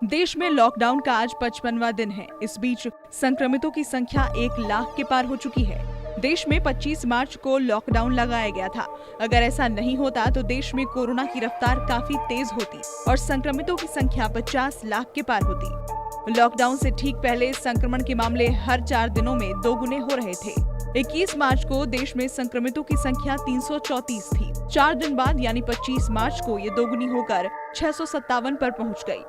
देश में लॉकडाउन का आज 55वां दिन है। इस बीच संक्रमितों की संख्या 1 लाख के पार हो चुकी है। देश में 25 मार्च को लॉकडाउन लगाया गया था। अगर ऐसा नहीं होता तो देश में कोरोना की रफ्तार काफी तेज होती और संक्रमितों की संख्या 50 लाख के पार होती। लॉकडाउन से ठीक पहले संक्रमण के मामले हर 4 दिनों में दोगुने हो रहे थे। 21 मार्च को देश में संक्रमितों की संख्या 334 थी। 4 दिन बाद यानी 25 मार्च को ये दोगुनी होकर 657 पर पहुंच गई।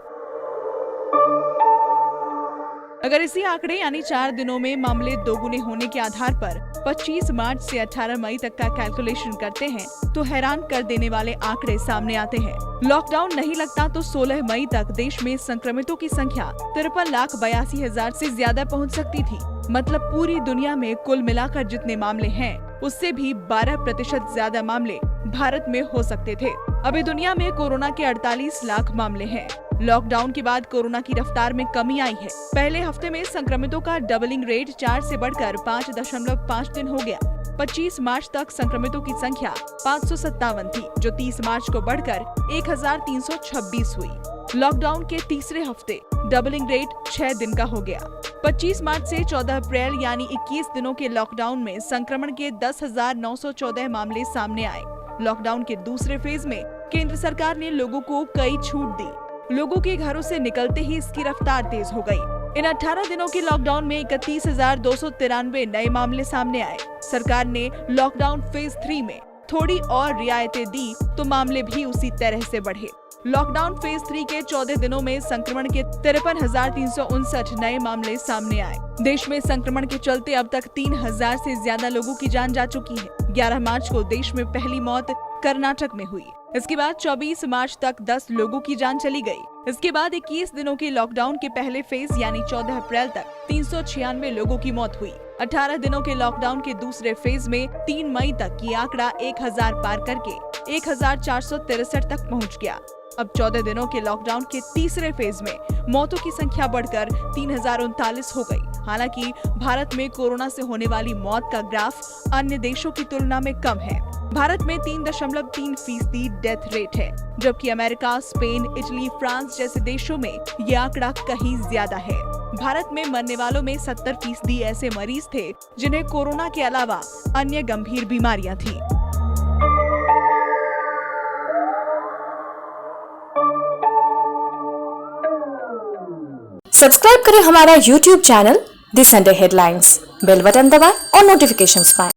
अगर इसी आंकड़े यानी 4 दिनों में मामले दोगुने होने के आधार पर 25 मार्च से 18 मई तक का कैलकुलेशन करते हैं तो हैरान कर देने वाले आंकड़े सामने आते हैं। लॉकडाउन नहीं लगता तो 16 मई तक देश में संक्रमितों की संख्या 53,82,000 से ज्यादा पहुंच सकती थी। मतलब पूरी दुनिया में कुल मिलाकर जितने मामले हैं उससे भी 12% ज्यादा मामले भारत में हो सकते थे। अभी दुनिया में कोरोना के 48 लाख मामले हैं। लॉकडाउन के बाद कोरोना की रफ्तार में कमी आई है। पहले हफ्ते में संक्रमितों का डबलिंग रेट 4 से बढ़कर 5.5 दिन हो गया। 25 मार्च तक संक्रमितों की संख्या 557 थी, जो 30 मार्च को बढ़कर 1326 हुई। लॉकडाउन के तीसरे हफ्ते डबलिंग रेट 6 दिन का हो गया। 25 मार्च से 14 अप्रैल यानी 21 दिनों के लॉकडाउन में संक्रमण के 10,914 मामले सामने आए। लॉकडाउन के दूसरे फेज में केंद्र सरकार ने लोगों को कई छूट दी। लोगों के घरों से निकलते ही इसकी रफ्तार तेज हो गई। इन 18 दिनों के लॉकडाउन में 31,293 नए मामले सामने आए। सरकार ने लॉकडाउन फेज 3 में थोड़ी और रियायतें दी तो मामले भी उसी तरह से बढ़े। लॉकडाउन फेज 3 के 14 दिनों में संक्रमण के 53,359 नए मामले सामने आए। देश में संक्रमण के चलते अब तक 3,000 से ज्यादा लोगों की जान जा चुकी है। 11 मार्च को देश में पहली मौत कर्नाटक में हुई। इसके बाद 24 मार्च तक 10 लोगों की जान चली गई। इसके बाद 21 दिनों के लॉकडाउन के पहले फेज यानी 14 अप्रैल तक 396 लोगों की मौत हुई। 18 दिनों के लॉकडाउन के दूसरे फेज में 3 मई तक ये आंकड़ा 1000 पार करके 1463 तक पहुंच गया। अब 14 दिनों के लॉकडाउन के तीसरे फेज में मौतों की संख्या बढ़कर 3039 हो गई। हालांकि भारत में कोरोना से होने वाली मौत का ग्राफ अन्य देशों की तुलना में कम है। भारत में 3.3% डेथ रेट है, जबकि अमेरिका, स्पेन, इटली, फ्रांस जैसे देशों में ये आंकड़ा कहीं ज्यादा है। भारत में मरने वालों में 70% ऐसे मरीज थे जिन्हें कोरोना के अलावा अन्य गंभीर बीमारियां थी। सब्सक्राइब करें हमारा YouTube channel the Sunday headlines. Bell button दबाएं और नोटिफिकेशंस पाएं।